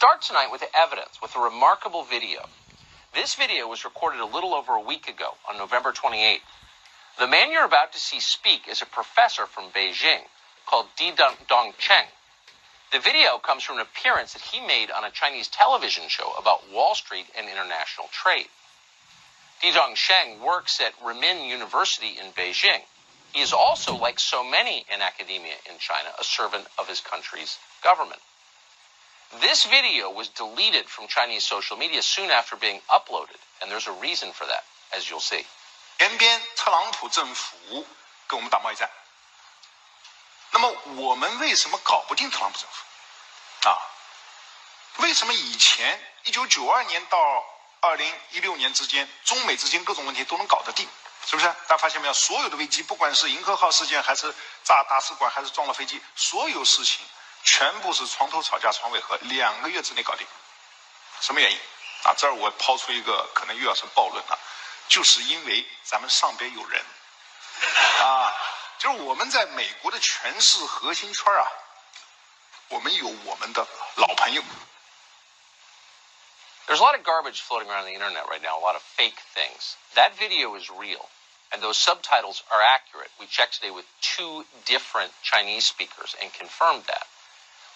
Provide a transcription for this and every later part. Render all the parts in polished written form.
start tonight with evidence, with a remarkable video. This video was recorded a little over a week ago, on November 28th. The man you're about to see speak is a professor from Beijing called Dong Cheng. The video comes from an appearance that he made on a Chinese television show about Wall Street and international trade. Dong Cheng works at Renmin University in Beijing. He is also, like so many in academia in China, a servant of his country's government. This video was deleted from Chinese social media soon after being uploaded, and there's a reason for that, as you'll see. 前边特朗普政府跟我们打贸易战，那么我们为什么搞不定特朗普政府？为什么以前1992年到2016年之间，中美之间各种问题都能搞得定？是不是？大家发现没有？所有的危机，不管是银河号事件，还是炸大使馆，还是撞了飞机，所有事情全部是床头吵架床尾和，2个月之内搞定。什么原因？这儿我抛出一个可能又要是暴论了，就是因为咱们上边有人，就是我们在美国的权势核心圈我们有我们的老朋友。There's a lot of garbage floating around the internet right now, a lot of fake things. That video is real, and those subtitles are accurate. We checked today with 2 different Chinese speakers and confirmed that.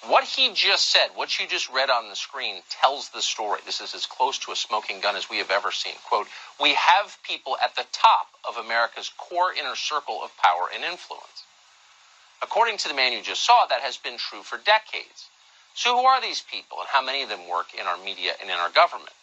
What he just said, what you just read on the screen, tells the story. This is as close to a smoking gun as we have ever seen. Quote, "We have people at the top of America's core inner circle of power and influence." According to the man you just saw, that has been true for decades. So who are these people, and how many of them work in our media and in our government?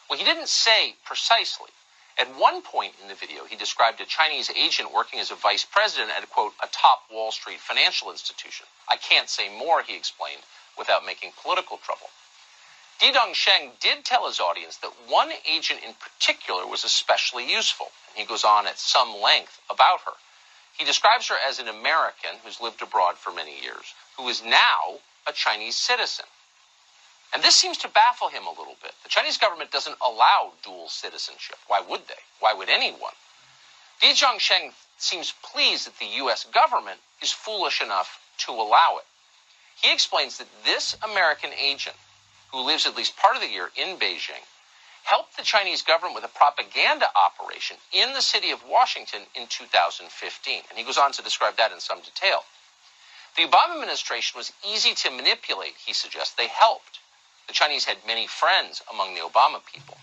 Well, he didn't say precisely. At one point in the video, he described a Chinese agent working as a vice president at, quote, a top Wall Street financial institution. I can't say more, he explained, without making political trouble. Dong Cheng did tell his audience that one agent in particular was especially useful, and he goes on at some length about her. He describes her as an American who's lived abroad for many years, who is now a Chinese citizen. And this seems to baffle him a little bit. The Chinese government doesn't allow dual citizenship. Why would they? Why would anyone? Dong Cheng seems pleased that the U.S. government is foolish enough to allow it. He explains that this American agent, who lives at least part of the year in Beijing, helped the Chinese government with a propaganda operation in the city of Washington in 2015. And he goes on to describe that in some detail. The Obama administration was easy to manipulate, he suggests. They helped. The Chinese had many friends among the Obama people.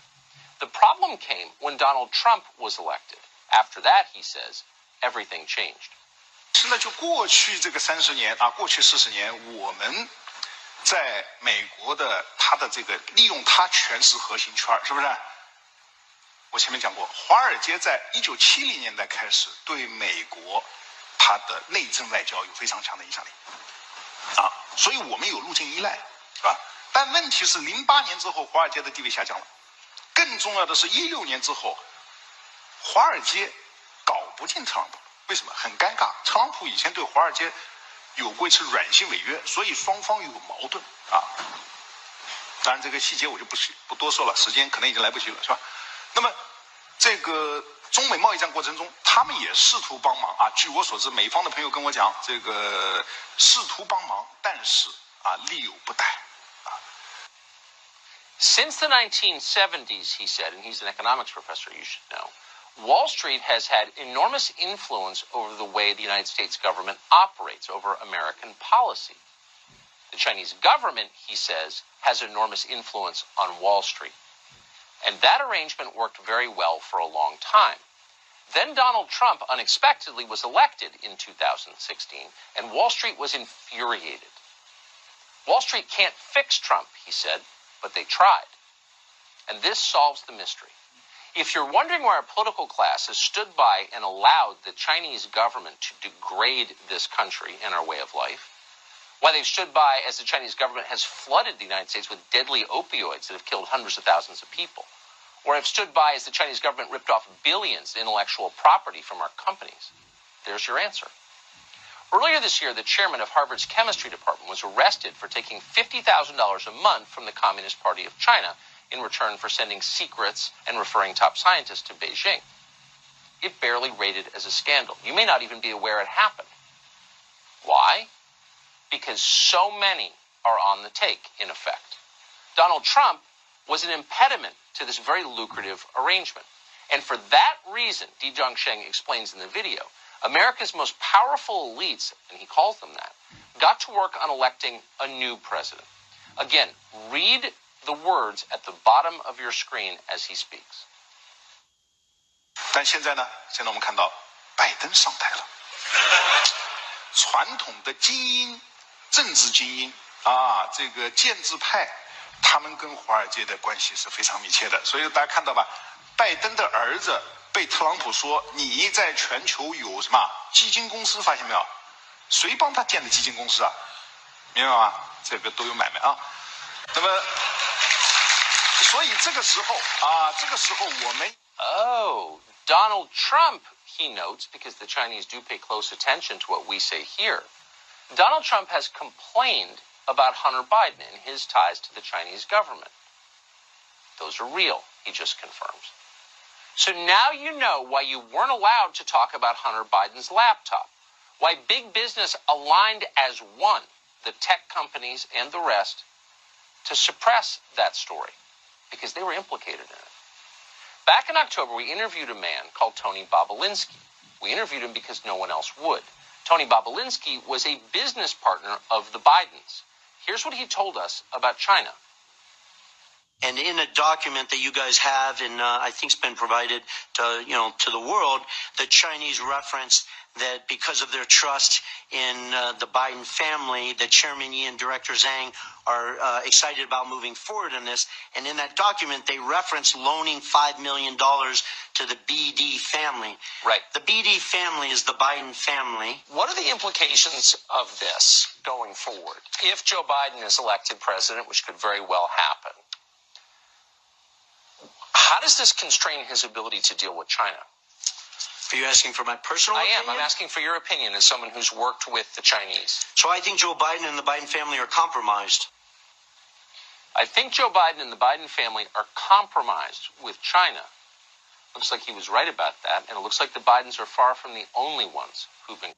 The problem came when Donald Trump was elected. After that, he says, everything changed. 是呢，就过去这个30年过去40年，我们在美国的他的这个利用他权势核心圈，是不是？我前面讲过，华尔街在1970年代开始对美国它的内政外交有非常强的影响力所以我们有路径依赖，是吧？但问题是08年之后华尔街的地位下降了，更重要的是16年之后华尔街搞不进特朗普，为什么？很尴尬，特朗普以前对华尔街有过一次软性违约，所以双方有矛盾当然这个细节我就不多说了，时间可能已经来不及了，是吧？那么这个中美贸易战过程中，他们也试图帮忙据我所知，美方的朋友跟我讲，这个试图帮忙，但是力有不逮Since the 1970s, he said, and he's an economics professor, you should know, Wall Street has had enormous influence over the way the United States government operates, over American policy. The Chinese government, he says, has enormous influence on Wall Street. And that arrangement worked very well for a long time. Then Donald Trump unexpectedly was elected in 2016, and Wall Street was infuriated. Wall Street can't fix Trump, he said, but they tried. And this solves the mystery. If you're wondering why our political class has stood by and allowed the Chinese government to degrade this country and our way of life, why they've stood by as the Chinese government has flooded the United States with deadly opioids that have killed hundreds of thousands of people, or have stood by as the Chinese government ripped off billions in intellectual property from our companies, there's your answer. Earlier this year, the chairman of Harvard's chemistry department was arrested for taking $50,000 a month from the Communist Party of China in return for sending secrets and referring top scientists to Beijing. It barely rated as a scandal. You may not even be aware it happened. Why? Because so many are on the take, in effect. Donald Trump was an impediment to this very lucrative arrangement. And for that reason, Di Zhangsheng explains in the video, America's most powerful elites, and he calls them that, got to work on electing a new president. Again, read the words at the bottom of your screen as he speaks. 但现在呢？现在我们看到拜登上台了，传统的精英、政治精英啊，这个建制派，他们跟华尔街的关系是非常密切的。所以大家看到吧，拜登的儿子被特朗普说你在全球有什么基金公司，发现没有？谁帮他建的基金公司啊？明白吗？这个都有买卖啊。那么，所以这个时候我们Donald Trump, he notes, because the Chinese do pay close attention to what we say here, Donald Trump has complained about Hunter Biden and his ties to the Chinese government. Those are real, he just confirms. So now you know why you weren't allowed to talk about Hunter Biden's laptop, why big business aligned as one, the tech companies and the rest, to suppress that story, because they were implicated in it. Back in October, we interviewed a man called Tony Bobolinsky. We interviewed him because no one else would. Tony Bobolinsky was a business partner of the Bidens. Here's what he told us about China. And in a document that you guys have, and I think it's been provided to the world, the Chinese reference that because of their trust in the Biden family, that Chairman Yi and Director Zhang are excited about moving forward in this. And in that document, they reference loaning $5 million to the BD family. Right. The BD family is the Biden family. What are the implications of this going forward? If Joe Biden is elected president, which could very well happen, how does this constrain his ability to deal with China? Are you asking for my personal opinion? I am. I'm asking for your opinion as someone who's worked with the Chinese. So I think Joe Biden and the Biden family are compromised. I think Joe Biden and the Biden family are compromised with China. Looks like he was right about that, and it looks like the Bidens are far from the only ones who've been